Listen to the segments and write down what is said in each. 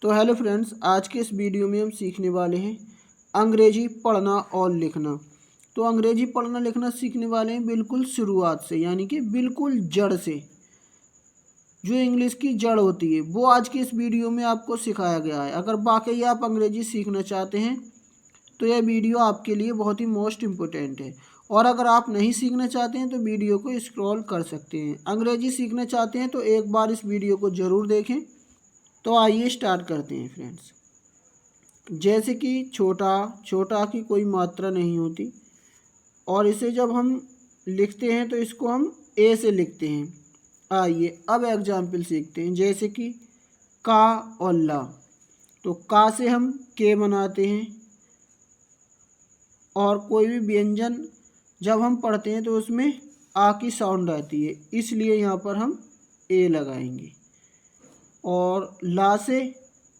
तो hello friends, आज के इस वीडियो में हम सीखने वाले हैं अंग्रेजी पढ़ना और लिखना। तो अंग्रेजी पढ़ना लिखना सीखने वाले हैं बिल्कुल शुरुआत से, यानी कि बिल्कुल जड़ से। जो इंग्लिश की जड़ होती है वो आज की इस वीडियो में आपको सिखाया गया है। अगर वाकई आप अंग्रेजी सीखना चाहते हैं तो यह वीडियो आपके लिए बहुत ही मोस्ट इम्पोर्टेंट है। और अगर आप नहीं सीखना चाहते हैं तो वीडियो को स्क्रॉल कर सकते हैं। अंग्रेजी सीखना चाहते हैं तो एक बार इस वीडियो को ज़रूर देखें। तो आइए स्टार्ट करते हैं फ्रेंड्स। जैसे कि छोटा की कोई मात्रा नहीं होती और इसे जब हम लिखते हैं तो इसको हम ए से लिखते हैं। आइए अब एग्जाम्पल सीखते हैं। जैसे कि का और ला, तो का से हम के बनाते हैं और कोई भी व्यंजन जब हम पढ़ते हैं तो उसमें आ की साउंड आती है, इसलिए यहाँ पर हम ए लगाएंगे। और ला से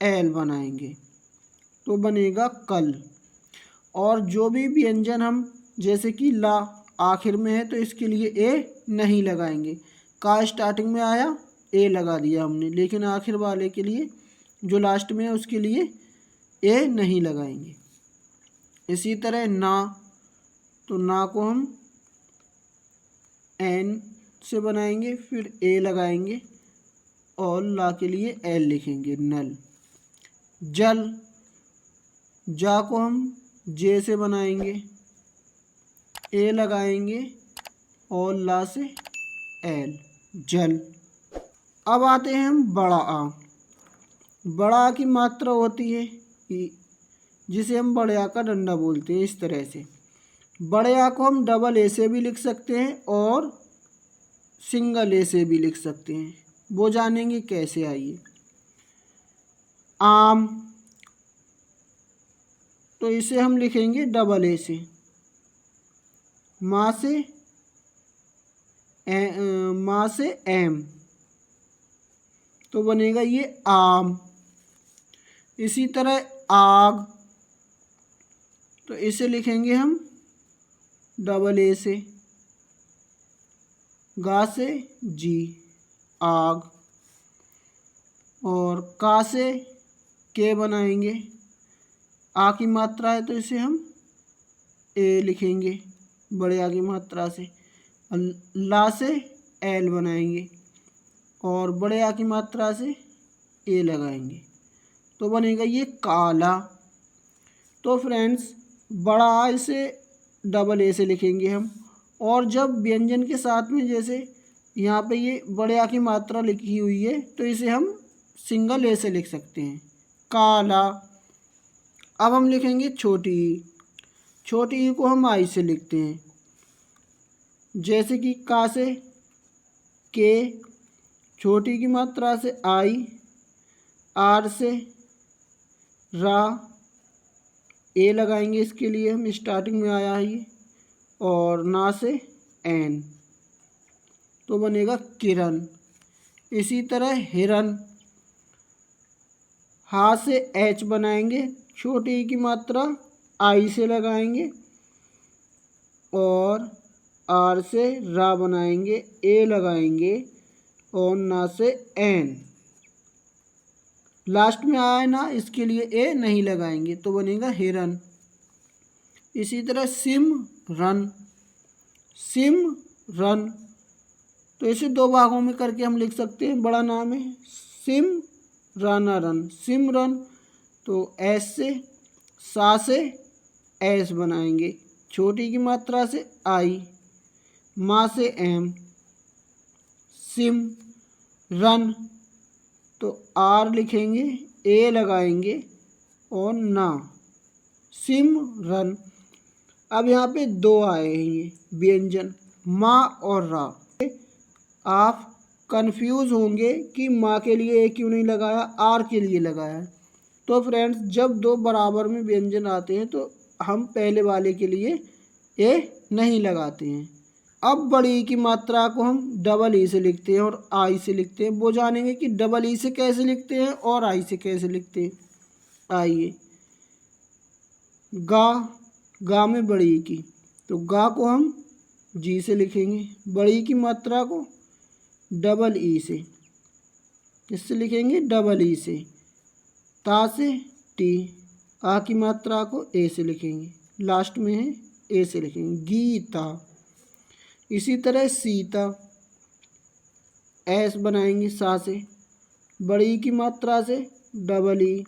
एल बनाएंगे तो बनेगा कल। और जो भी व्यंजन हम, जैसे कि ला आखिर में है तो इसके लिए ए नहीं लगाएंगे। का स्टार्टिंग में आया ए लगा दिया हमने, लेकिन आखिर वाले के लिए जो लास्ट में है उसके लिए ए नहीं लगाएंगे। इसी तरह ना, तो ना को हम एन से बनाएंगे, फिर ए लगाएंगे और ला के लिए एल लिखेंगे, नल। जल, जा को हम जे से बनाएंगे, ए लगाएंगे और ला से एल, जल। अब आते हैं हम बड़ा आ। बड़ा आ की मात्रा होती है जिसे हम बड़े आ का डंडा बोलते हैं। इस तरह से बड़े आ को हम डबल ए से भी लिख सकते हैं और सिंगल ए से भी लिख सकते हैं। वो जानेंगे कैसे, आइए। आम, तो इसे हम लिखेंगे डबल ए से। माँ से एम, तो बनेगा ये आम। इसी तरह आग, तो इसे लिखेंगे हम डबल ए से। गा से जी, आग। और का से के बनाएंगे, आ की मात्रा है तो इसे हम ए लिखेंगे बड़े आ की मात्रा से। ला से एल बनाएंगे और बड़े आ की मात्रा से ए लगाएंगे तो बनेगा ये काला। तो फ्रेंड्स, बड़ा आ इसे डबल ए से लिखेंगे हम, और जब व्यंजन के साथ में, जैसे यहाँ पे ये बड़े आ की मात्रा लिखी हुई है तो इसे हम सिंगल ए से लिख सकते हैं, काला। अब हम लिखेंगे छोटी ई। छोटी ई को हम आई से लिखते हैं। जैसे कि का से के, छोटी की मात्रा से आई, आर से रा, ए लगाएंगे, इसके लिए हम स्टार्टिंग में आया है ये, और ना से एन, तो बनेगा किरण। इसी तरह हिरन, हा से एच बनाएंगे, छोटी ई की मात्रा आई से लगाएंगे और आर से रा बनाएंगे, ए लगाएंगे और ना से एन। लास्ट में आया ना, इसके लिए ए नहीं लगाएंगे तो बनेगा हिरन। इसी तरह सिम रन, सिम रन, तो इसे दो भागों में करके हम लिख सकते हैं। बड़ा नाम है सिम राना रन, सिमरन। तो एस से, सा से एस बनाएंगे, छोटी की मात्रा से आई, माँ से एम, सिम रन, तो आर लिखेंगे, ए लगाएंगे और ना, सिम रन। अब यहाँ पे दो आए हैं ये व्यंजन, माँ और रा। आप कंफ्यूज होंगे कि माँ के लिए ए क्यों नहीं लगाया, आर के लिए लगाया है। तो फ्रेंड्स, जब दो बराबर में व्यंजन आते हैं तो हम पहले वाले के लिए ए नहीं लगाते हैं। अब बड़ी ई की मात्रा को हम डबल ई से लिखते हैं और आई से लिखते हैं। वो जानेंगे कि डबल ई से कैसे लिखते हैं और आई से कैसे लिखते हैं। आइए। गा, गा में बड़ी ई की, तो गा को हम जी से लिखेंगे, बड़ी ई की मात्रा को डबल ई से, किससे लिखेंगे, डबल ई से। ता से टी, आ की मात्रा को ए से लिखेंगे, लास्ट में है ए से लिखेंगे, गीता। इसी तरह सीता, एस बनाएंगे सा से, बड़ी की मात्रा से डबल ई,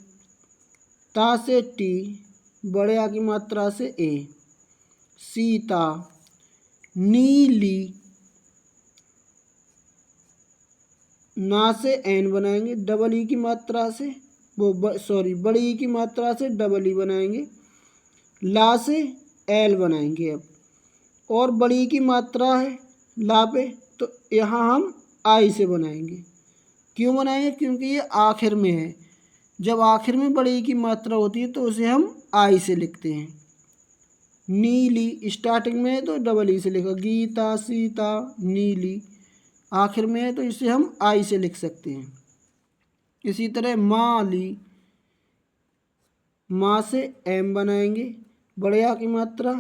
ता से टी, बड़े आ की मात्रा से ए, सीता। नीली, ना से एन बनाएंगे, डबल ई की मात्रा से बड़ी ई की मात्रा से डबल ई बनाएंगे, ला से एल बनाएंगे अब, और बड़ी की मात्रा है ला पे, तो यहाँ हम आई से बनाएंगे। क्यों बनाएंगे? क्योंकि ये आखिर में है। जब आखिर में बड़ी की मात्रा होती है तो उसे हम आई से लिखते हैं। नीली स्टार्टिंग में है तो डबल ई से लिखा, गीता, सीता, नीली। आखिर में है तो इसे हम आई से लिख सकते हैं। इसी तरह माली, माँ से एम बनाएंगे, बड़े आ की मात्रा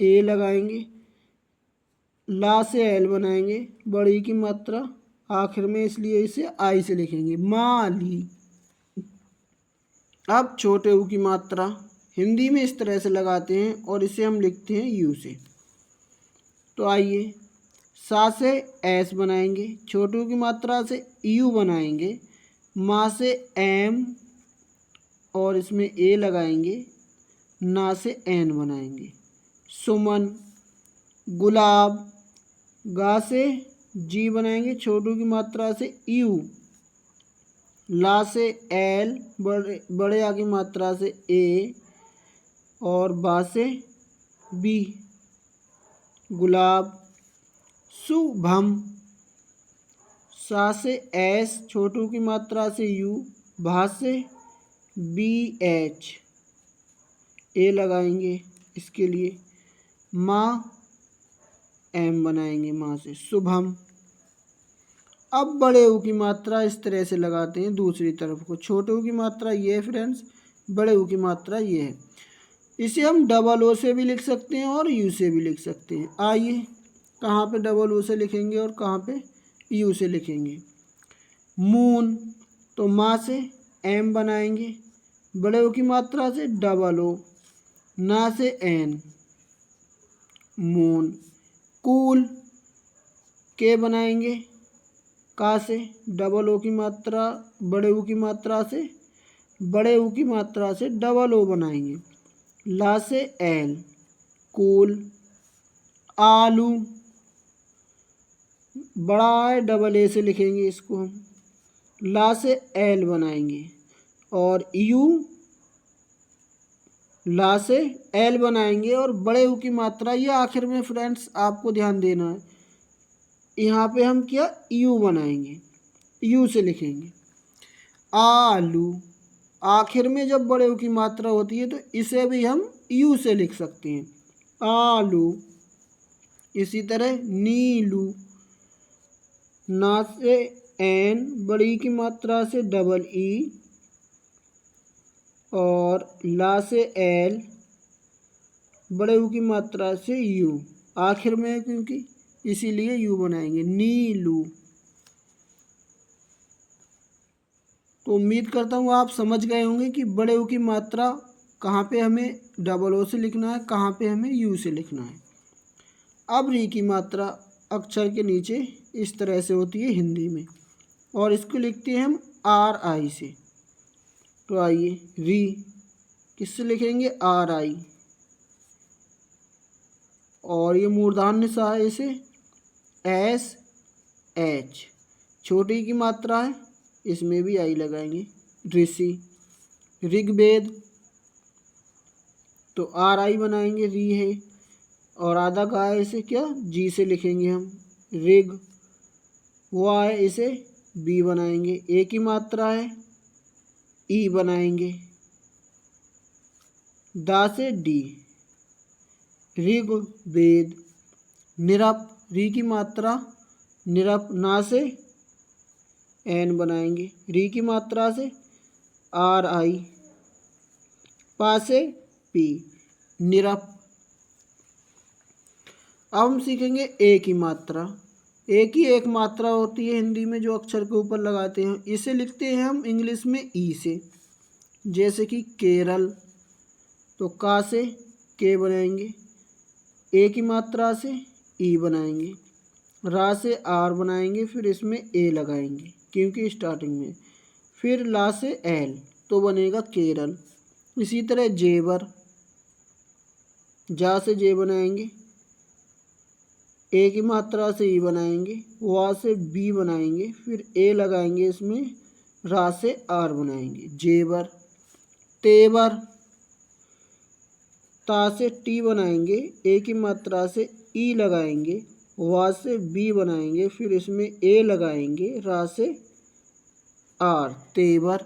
ए लगाएंगे, ला से एल बनाएंगे, बड़ी की मात्रा आखिर में, इसलिए इसे आई से लिखेंगे, माली। अब छोटे ऊ की मात्रा हिंदी में इस तरह से लगाते हैं और इसे हम लिखते हैं यू से। तो आइए, सा से एस बनाएंगे, छोटे ऊ की मात्रा से यू बनाएंगे, माँ से एम और इसमें ए लगाएंगे, ना से एन बनाएंगे, सुमन। गुलाब, गा से जी बनाएंगे, छोटू की मात्रा से यू, ला से एल, बड़े आ की मात्रा से ए, और बा से बी, गुलाब। शुभम, सा से एस, छोटू की मात्रा से यू, भा से बी एच, ए लगाएंगे इसके लिए, माँ एम बनाएंगे, माँ से, शुभम। अब बड़े ऊ की मात्रा इस तरह से लगाते हैं दूसरी तरफ को। छोटे ऊ की मात्रा ये है फ्रेंड्स, बड़े ऊ की मात्रा ये है। इसे हम डबल ओ से भी लिख सकते हैं और यू से भी लिख सकते हैं। आइए, कहाँ पे डबल ओ से लिखेंगे और कहाँ पे यू से लिखेंगे। मून, तो माँ से एम बनाएंगे, बड़े ओ की मात्रा से डबल ओ, ना से एन, मून। कूल, के बनाएंगे, का से डबल ओ की मात्रा, बड़े ऊ की मात्रा से, बड़े ऊ की मात्रा से डबल ओ बनाएंगे, ला से एल, कूल। आलू, बड़ा है डबल ए से लिखेंगे इसको हम, ला से एल बनाएंगे, और यू, ला से एल बनाएंगे, और बड़े ऊ की मात्रा ये आखिर में फ्रेंड्स आपको ध्यान देना है, यहाँ पे हम क्या यू बनाएंगे, यू से लिखेंगे। आलू, आखिर में जब बड़े ऊ की मात्रा होती है तो इसे भी हम यू से लिख सकते हैं, आलू। इसी तरह नीलू, ना से एन, बड़ी की मात्रा से डबल ई, और ला से एल, बड़े ऊ की मात्रा से यू, आखिर में है क्योंकि इसीलिए यू बनाएंगे, नीलू। तो उम्मीद करता हूँ आप समझ गए होंगे कि बड़े ऊ की मात्रा कहाँ पे हमें डबल ओ से लिखना है, कहाँ पे हमें यू से लिखना है। अब री की मात्रा अक्षर के नीचे इस तरह से होती है हिंदी में, और इसको लिखते हैं हम आर आई से। तो आइए, री किससे लिखेंगे, आर आई, और ये मूर्धन्य सा है, इसे एस एच, छोटी की मात्रा है, इसमें भी आई लगाएंगे, ऋषि। ऋग्वेद, तो आर आई बनाएंगे, री है, और आधा का है, इसे क्या जी से लिखेंगे हम, ऋग। हुआ है, इसे बी बनाएंगे, ए की मात्रा है, ई बनाएंगे, दा से डी, ऋग्वेद। निरप, री की मात्रा निरप, ना से एन बनाएंगे, री की मात्रा से आर आई, पा से पी, निरप। अब हम सीखेंगे ए की मात्रा। एक ही एक मात्रा होती है हिंदी में जो अक्षर के ऊपर लगाते हैं, इसे लिखते हैं हम इंग्लिश में ई से। जैसे कि केरल, तो का से के बनाएंगे, ए की मात्रा से ई बनाएंगे, रा से आर बनाएंगे, फिर इसमें ए लगाएंगे क्योंकि स्टार्टिंग में, फिर ला से एल, तो बनेगा केरल। इसी तरह जेवर, जा से जे बनाएंगे, ए की मात्रा से ई बनाएंगे, वा से बी बनाएंगे, फिर ए लगाएंगे इसमें, रा से आर बनाएंगे, जेवर। तेवर, ता से टी बनाएंगे, ए की मात्रा से ई लगाएंगे, वा से बी बनाएंगे, फिर इसमें ए लगाएंगे, रा से आर, तेवर।